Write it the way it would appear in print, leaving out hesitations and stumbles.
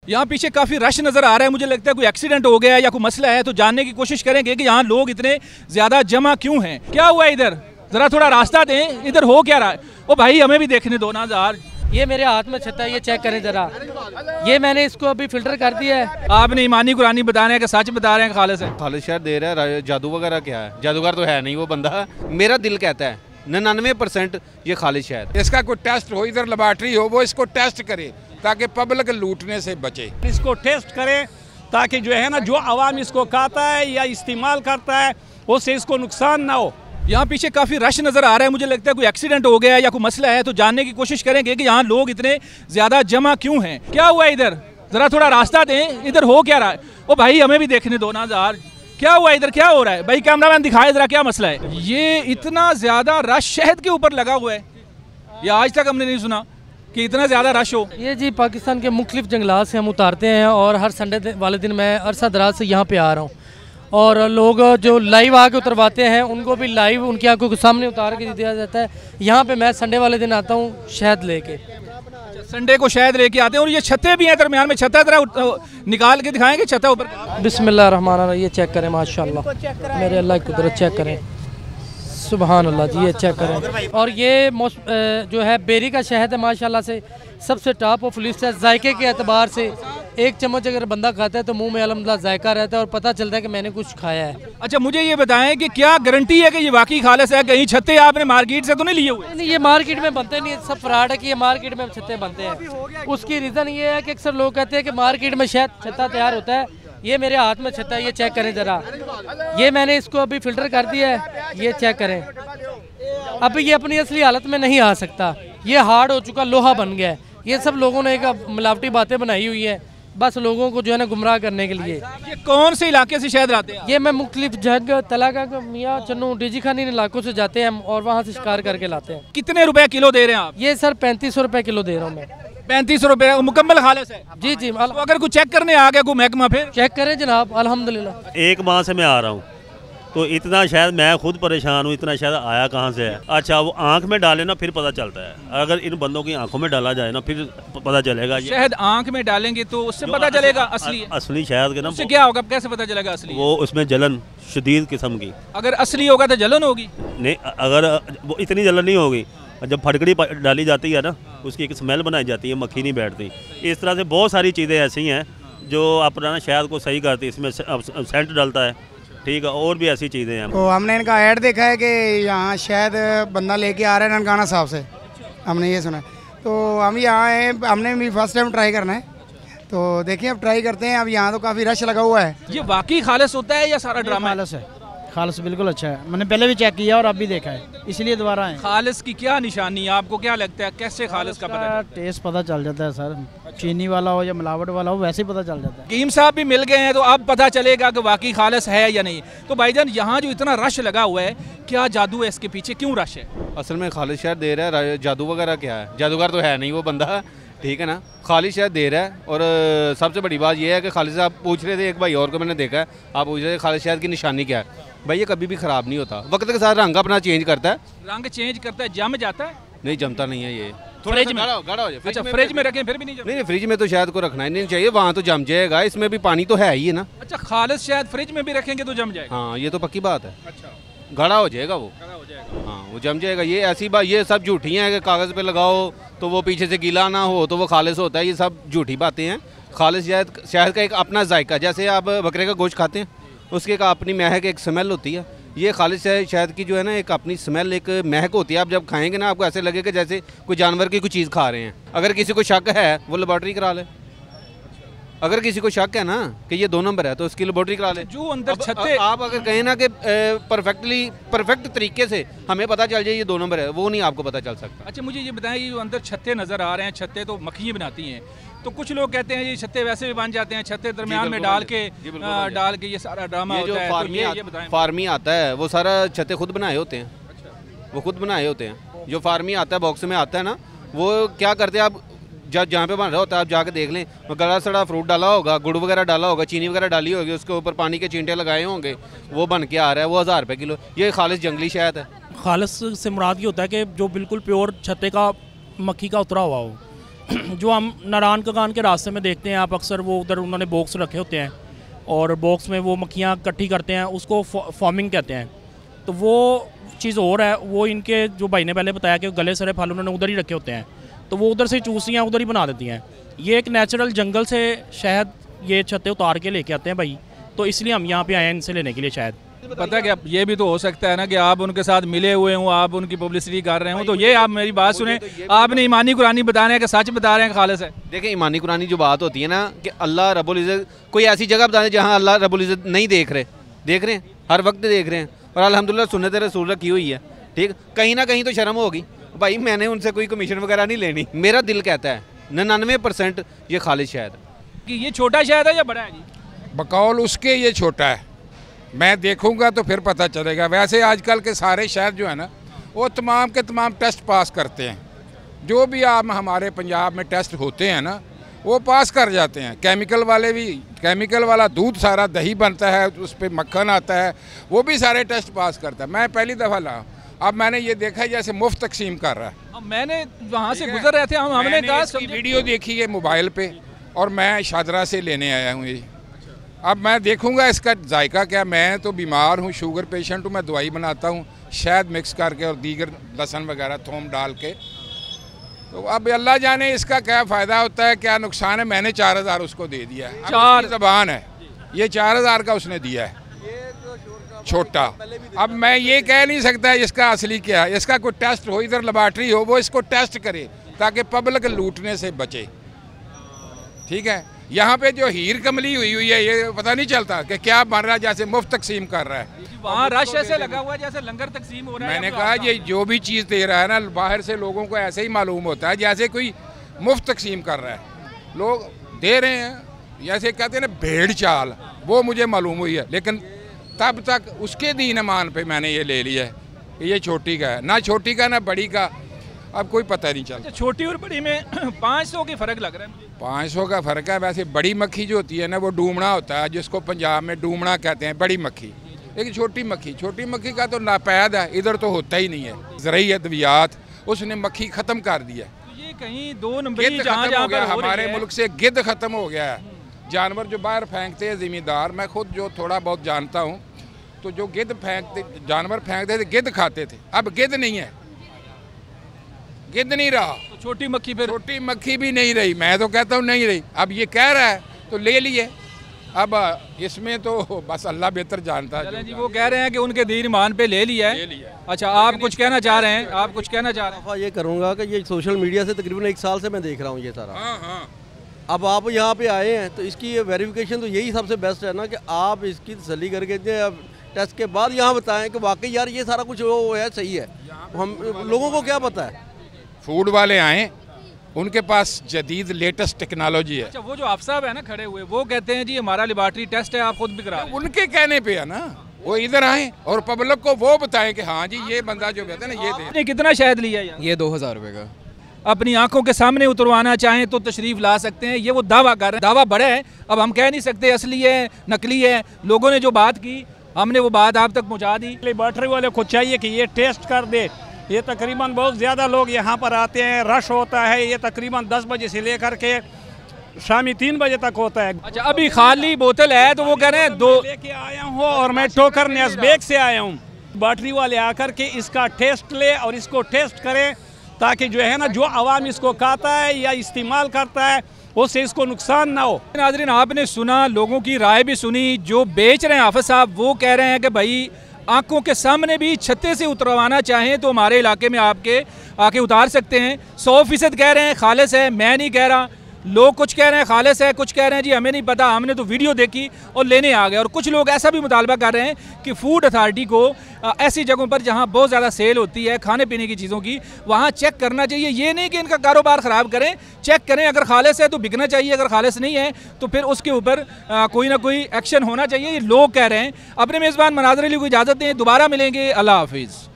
यहाँ पीछे काफ़ी रश नज़र आ रहा है, मुझे लगता है कोई एक्सीडेंट हो गया है या कोई मसला है, तो जानने की कोशिश करेंगे कि यहाँ लोग इतने ज़्यादा जमा क्यों हैं, क्या हुआ इधर, ज़रा थोड़ा रास्ता दें, इधर हो क्या रहा है। ओ भाई हमें भी देखने दो ना यार। ये मेरे हाथ में छत्ता है, ये चेक करें ज़रा, ये मैंने इसको अभी फ़िल्टर कर दिया है। आपने ईमानी कुरानी बता रहे हैं कि सच बता रहे हैं खालिस है? खालिस शहर दे रहा है, जादू वगैरह क्या है, जादूगर तो है नहीं वो बंदा। मेरा दिल कहता है 99% ये खालिस शहर। इसका कोई टेस्ट हो, इधर लेबॉर्ट्री हो, वो इसको टेस्ट करे ताकि पब्लिक लूटने से बचे। इसको टेस्ट करें ताकि जो है ना, जो आवाम इसको खाता है या इस्तेमाल करता है उससे इसको नुकसान ना हो। यहाँ पीछे काफ़ी रश नज़र आ रहा है, मुझे लगता है कोई एक्सीडेंट हो गया है या कोई मसला है, तो जानने की कोशिश करेंगे कि यहाँ लोग इतने ज़्यादा जमा क्यों हैं, क्या हुआ इधर, ज़रा थोड़ा रास्ता दें, इधर हो क्या रहा है। ओ भाई हमें भी देखने दो ना यार, क्या हुआ इधर, क्या हो रहा है भाई, कैमरामैन दिखाए ज़रा क्या मसला है। ये इतना ज़्यादा रश शहद के ऊपर लगा हुआ है, या आज तक हमने नहीं सुना कि इतना ज़्यादा रश हो। ये जी पाकिस्तान के मुख्तलिफ जंगलात से हम उतारते हैं और हर संडे वाले दिन मैं अरसा दराज से यहाँ पे आ रहा हूँ, और लोग जो लाइव आके उतरवाते हैं उनको भी लाइव उनकी आंखों के सामने उतार के दिया जाता है। यहाँ पे मैं संडे वाले दिन आता हूँ शहद लेके। संडे को शहद लेके आते हैं, और ये छत्ते भी हैं दरमियान में, छत्ता तरह निकाल के दिखाएंगे छत्ता ऊपर। बिस्मिल्लाह रहमान रहीम, ये चेक करें माशाल्लाह, मेरे अल्लाह की कुदरत चेक करें, सुबहान अल्लाह जी, ये चेक करें। और ये जो है बेरी का शहद है माशाल्लाह से सबसे टॉप ऑफ लिस्ट है। जायके के एतबार से एक चम्मच अगर बंदा खाता है तो मुंह में अल्हम्दुलिल्लाह जायका रहता है और पता चलता है कि मैंने कुछ खाया है। अच्छा मुझे ये बताएं कि क्या गारंटी है कि ये वाकई खालिस है, कहीं छत्ते आपने मार्केट से तो नहीं लिए हुए? नहीं, ये मार्केट में बनते नहीं, सब फ्रॉड है कि ये मार्केट में छत्ते बनते हैं। उसकी रीज़न ये है कि अक्सर लोग कहते हैं कि मार्केट में शायद छत्ता तैयार होता है। ये मेरे हाथ में छत्ता है, ये चेक करें ज़रा, ये मैंने इसको अभी फ़िल्टर कर दिया है, ये चेक करें। अभी ये अपनी असली हालत में नहीं आ सकता, ये हार्ड हो चुका, लोहा बन गया है। ये सब लोगों ने एक मिलावटी बातें बनाई हुई है बस लोगों को जो है ना गुमराह करने के लिए। ये कौन से इलाके से शहद लाते हैं? ये मैं मुख्तलिफ जग तलाका मियाँ चन्नू डीजी खानी इलाकों से जाते हैं हम और वहाँ से शिकार करके लाते हैं। कितने रुपए किलो दे रहे हैं आप? ये सर 3500 रुपये किलो दे रहा हूँ मैं। 3500 रुपये मुकम्मल खालिस है? जी जी। तो अगर कोई चेक करने आ गया कोई महकमा, फिर चेक करें जनाब, अल्हम्दुलिल्लाह। एक माह से मैं आ रहा हूँ तो इतना शायद मैं खुद परेशान हूँ, इतना शायद आया कहाँ से है। अच्छा वो आँख में डाले ना फिर पता चलता है, अगर इन बंदों की आंखों में डाला जाए ना फिर पता चलेगा। शहद आँख में डालेंगे तो उससे पता चलेगा असली है? असली शहद के ना उससे क्या होगा, कैसे पता चलेगा असली? वो उसमें जलन शदीद किस्म की। अगर असली होगा तो जलन होगी? नहीं, अगर वो इतनी जलन नहीं होगी। जब फटकड़ी डाली जाती है ना उसकी एक स्मेल बनाई जाती है, मक्खी नहीं बैठती। इस तरह से बहुत सारी चीज़ें ऐसी हैं जो अपना ना शहद को सही करती है। इसमें सेंट डालता है, ठीक है, और भी ऐसी चीज़ें हैं। तो हमने इनका ऐड देखा है कि यहाँ शायद बंदा लेके आ रहा है ननकाना साहब से, हमने ये सुना। तो हम यहाँ आए, हमने भी फर्स्ट टाइम ट्राई करना है, तो देखिए अब ट्राई करते हैं। अब यहाँ तो काफ़ी रश लगा हुआ है। ये वाकई खालिस होता है या सारा ड्रामा? खालिस है, खालिस बिल्कुल अच्छा है। मैंने पहले भी चेक किया और अब भी देखा है, इसलिए दोबारा आए। खालिस की क्या निशानी है, आपको क्या लगता है कैसे खालिस का पता? टेस्ट पता चल जाता है सर, चीनी वाला हो या मिलावट वाला हो वैसे ही पता चल जाता है। कीम साहब भी मिल गए हैं तो अब पता चलेगा कि वाकई खालिस है या नहीं। तो भाईजान यहाँ जो इतना रश लगा हुआ है, क्या जादू है इसके पीछे, क्यों रश है? असल में खालिस शहर दे रहा है, जादू वगैरह क्या है, जादूगर तो है नहीं वो बंदा, ठीक है ना। खालिस शहद दे रहा है। और सबसे बड़ी बात यह है कि खालिस आप पूछ रहे थे, एक भाई और को मैंने देखा है, आप पूछ रहे थे खालिस शहद की निशानी क्या है। भाई ये कभी भी ख़राब नहीं होता, वक्त के साथ रंग अपना चेंज करता है। रंग चेंज करता है, जम जाता है? नहीं जमता नहीं है ये, फ्रिज में गाढ़ा हो जाए। अच्छा फ्रिज में रखें फिर भी नहीं जमता? नहीं, फ्रिज में तो शहद को रखना ही नहीं चाहिए, वहाँ तो जम जाएगा, इसमें भी पानी तो है ही है ना। अच्छा खालिस शहद फ्रिज में भी रखेंगे तो जम जाएगा? हाँ ये तो पक्की बात है। अच्छा गाढ़ा हो जाएगा वो, हाँ वो जम जाएगा। ये ऐसी बात, ये सब झूठी हैं कि कागज़ पे लगाओ तो वो पीछे से गीला ना हो तो वो खालिस होता है, ये सब झूठी बातें हैं। खालिस शहद का एक अपना जायका, जैसे आप बकरे का गोश्त खाते हैं उसके एक अपनी महक, एक स्मेल होती है। ये खालिस शहद की जो है ना एक अपनी स्मेल, एक महक होती है। आप जब खाएंगे ना आपको ऐसे लगेगा जैसे कोई जानवर की कोई चीज़ खा रहे हैं। अगर किसी को शक है वो लेबॉर्ट्री करा ले, अगर किसी को शक है ना कि ये 2 नंबर है तो उसकी लेबॉर्ट्री करा ले। जो अंदर छत्ते आप अगर कहें ना कि परफेक्ट तरीके से हमें पता चल जाए ये 2 नंबर है, वो नहीं आपको पता चल सकता। अच्छा मुझे ये बताएं, ये जो अंदर छत्ते नज़र आ रहे हैं, छत्ते तो मक्खियाँ बनाती हैं, तो कुछ लोग कहते हैं ये छत्ते वैसे भी बन जाते हैं, छत्ते दरमियान में डाल के ये सारा ड्रामा होता है। जो फार्मी आता है वो सारा छत्ते खुद बनाए होते हैं। वो खुद बनाए होते हैं। जो फार्मी आता है बॉक्स में आता है ना, वो क्या करते हैं, आप जहाँ पे बन रहा होता है आप जाके देख लें, गला सड़ा फ्रूट डाला होगा, गुड़ वगैरह डाला होगा, चीनी वगैरह डाली होगी, उसके ऊपर पानी के चींटे लगाए होंगे, वो बन के आ रहा है, वो 1000 रुपये किलो। ये खालिस जंगली शहद है। खालिस से मुराद ये होता है कि जो बिल्कुल प्योर छत्ते का मक्खी का उतरा हुआ हो, जो हम नारायण कागान के रास्ते में देखते हैं आप अक्सर, वो उधर उन्होंने बॉक्स रखे होते हैं और बॉक्स में वो मक्खियाँ इकट्ठी करते हैं, उसको फॉर्मिंग कहते हैं। तो वो चीज़ और है, वो इनके जो भाई ने पहले बताया कि गले सरे फल उन्होंने उधर ही रखे होते हैं, तो वो उधर से चूसियाँ उधर ही बना देती हैं। ये एक नेचुरल जंगल से शहद ये छत्ते उतार के लेके आते हैं भाई, तो इसलिए हम यहाँ पे आए हैं इनसे लेने के लिए शहद। पता है क्या, ये भी तो हो सकता है ना कि आप उनके साथ मिले हुए हों, आप उनकी पब्लिसिटी कर रहे हो, तो ये आप मेरी बात सुने, आपने ईमानी कुरानी बता रहे हैं कि सच बता रहे हैं खालिस है। देखिए ईमानी कुरानी जो बात होती है ना कि अल्लाह रब्बुल इज़्ज़त कोई ऐसी जगह बता दें जहाँ अल्लाह रब्बुल इज़्ज़त नहीं देख रहे हैं, हर वक्त देख रहे हैं, और अल्हम्दुलिल्लाह सुन्नत रसूल रखी हुई है। ठीक, कहीं ना कहीं तो शर्म होगी भाई, मैंने उनसे कोई कमीशन वगैरह नहीं लेनी। मेरा दिल कहता है 99% ये खालिस शहद कि ये छोटा शहद है या बड़ा है जी? बकौल उसके ये छोटा है, मैं देखूंगा तो फिर पता चलेगा। वैसे आजकल के सारे शहर जो है ना वो तमाम के तमाम टेस्ट पास करते हैं, जो भी आप हमारे पंजाब में टेस्ट होते हैं ना वो पास कर जाते हैं। केमिकल वाले भी, केमिकल वाला दूध सारा दही बनता है, उस पर मक्खन आता है, वो भी सारे टेस्ट पास करता है। मैं पहली दफ़ा लाऊँ, अब मैंने ये देखा है जैसे मुफ्त तकसीम कर रहा है। मैंने वहाँ से गुजर रहे थे, हमने कहा वीडियो देखी है मोबाइल पे, और मैं शादरा से लेने आया हूँ ये। अब मैं देखूंगा इसका जायका क्या। मैं तो बीमार हूँ, शुगर पेशेंट हूँ, मैं दवाई बनाता हूँ शहद मिक्स करके और दीगर लहसुन वगैरह थोम डाल के, तो अब अल्लाह जाने इसका क्या फ़ायदा होता है, क्या नुकसान है। मैंने 4000 उसको दे दिया है, 4 ज़बान है, ये 4000 का उसने दिया है छोटा। अब मैं ये कह नहीं सकता इसका असली क्या है, इसका कोई टेस्ट हो, इधर लेबॉर्ट्री हो, वो इसको टेस्ट करे ताकि पब्लिक लूटने से बचे। ठीक है, यहाँ पे जो हीर कमली हुई है ये पता नहीं चलता कि क्या बन रहा है, जैसे मुफ्त तकसीम कर रहा है। वहाँ रश ऐसे लगा हुआ है जैसे लंगर तकसीम हो रहा है। मैंने कहा ये जो भी चीज़ दे रहा है ना, बाहर से लोगों को ऐसे ही मालूम होता है जैसे कोई मुफ्त तकसीम कर रहा है। लोग दे रहे हैं जैसे कहते हैं ना भेड़ चाल, वो मुझे मालूम हुई है, लेकिन तब तक उसके दीन ईमान पे मैंने ये ले लिया है। ये छोटी का है ना, छोटी का ना बड़ी का, अब कोई पता नहीं चलता। छोटी और बड़ी में 500 के फ़र्क लग रहा है। 500 का फ़र्क है। वैसे बड़ी मक्खी जो होती है ना वो डूमना होता है, जिसको पंजाब में डूमना कहते हैं, बड़ी मक्खी। लेकिन छोटी मक्खी का तो नापैद है, इधर तो होता ही नहीं है। ज़रूरी अद्वियात उसने मक्खी ख़त्म कर दिया। ये कहीं 2 नंबरी जहाँ हमारे मुल्क से गिद्ध ख़त्म हो गया है। जानवर जो बाहर फेंकते हैं ज़मींदार, मैं खुद जो थोड़ा बहुत जानता हूँ, तो जो गिद्ध फेंकते, जानवर फेंकते थे, गिद्ध खाते थे, अब गिद्ध नहीं है, गिद्ध नहीं रहा। तो छोटी मक्खी, फिर छोटी मक्खी भी नहीं रही। मैं तो कहता हूँ नहीं रही। अब ये कह रहा है तो ले लिए, अब इसमें तो बस अल्लाह बेहतर जानता है। जी वो कह रहे हैं कि उनके दीन ईमान पे ले लिया है। अच्छा, आप कुछ कहना चाह रहे हैं? आप कुछ कहना चाह रहे हैं? ये करूँगा कि ये सोशल मीडिया से तकरीबन 1 साल से मैं देख रहा हूँ ये सारा। हाँ। अब आप यहाँ पे आए हैं तो इसकी ये वेरिफिकेशन तो यही सबसे बेस्ट है ना कि आप इसकी तसल्ली करके टेस्ट के बाद यहाँ बताएं कि वाकई यार ये सारा कुछ वो है, सही है। हम लोगों को क्या पता है, फूड वाले आए, उनके पास जदीद लेटेस्ट टेक्नोलॉजी है। अच्छा, वो जो आप साहब है ना खड़े हुए, वो कहते हैं जी हमारा लेबॉर्ट्री टेस्ट है, आप खुद भी करा। उनके कहने पे है ना, वो इधर आए और पब्लिक को वो बताएं कि हाँ जी ये बंदा जो कहते हैं ना, ये आपने कितना शहद लिया यार? ये 2000 रुपये का। अपनी आंखों के सामने उतरवाना चाहें तो तशरीफ ला सकते हैं। ये वो दावा कर रहे हैं, दावा बड़ा है, अब हम कह नहीं सकते असली है नकली है। लोगों ने जो बात की हमने वो बात आप तक पहुँचा दी। लेबॉर्ट्री वाले को चाहिए कि ये टेस्ट कर दे। ये तकरीबन बहुत ज़्यादा लोग यहाँ पर आते हैं, रश होता है। ये तकरीबन 10 बजे से लेकर के शामी 3 बजे तक होता है। अच्छा, अभी खाली बोतल है तो वो कह रहे हैं 2 लेके आया हूँ और मैं टोकर नेस्बेक से आया हूँ। बैटरी वाले आकर के इसका टेस्ट ले और इसको टेस्ट करे ताकि जो है ना, जो आवाम इसको खाता है या इस्तेमाल करता है उससे इसको नुकसान ना हो। नाज़रीन, आपने सुना, लोगों की राय भी सुनी। जो बेच रहे हैं हाफिज़ साहब वो कह रहे हैं कि भाई आंखों के सामने भी छत्ते से उतरवाना चाहें तो हमारे इलाके में आपके आके उतार सकते हैं। 100% कह रहे हैं खालिस है, मैं नहीं कह रहा। लोग कुछ कह रहे हैं खालिस है, कुछ कह रहे हैं जी हमें नहीं पता, हमने तो वीडियो देखी और लेने आ गए। और कुछ लोग ऐसा भी मुतालबा कर रहे हैं कि फूड अथॉरिटी को ऐसी जगहों पर जहां बहुत ज़्यादा सेल होती है खाने पीने की चीज़ों की, वहां चेक करना चाहिए। ये नहीं कि इनका कारोबार ख़राब करें, चेक करें। अगर खालिस है तो बिकना चाहिए, अगर खालिस नहीं है तो फिर उसके ऊपर कोई ना कोई एक्शन होना चाहिए। ये लोग कह रहे हैं। अपने मेज़बान मनाज़र अली को इजाज़त दें, दोबारा मिलेंगे। अल्लाह हाफिज़।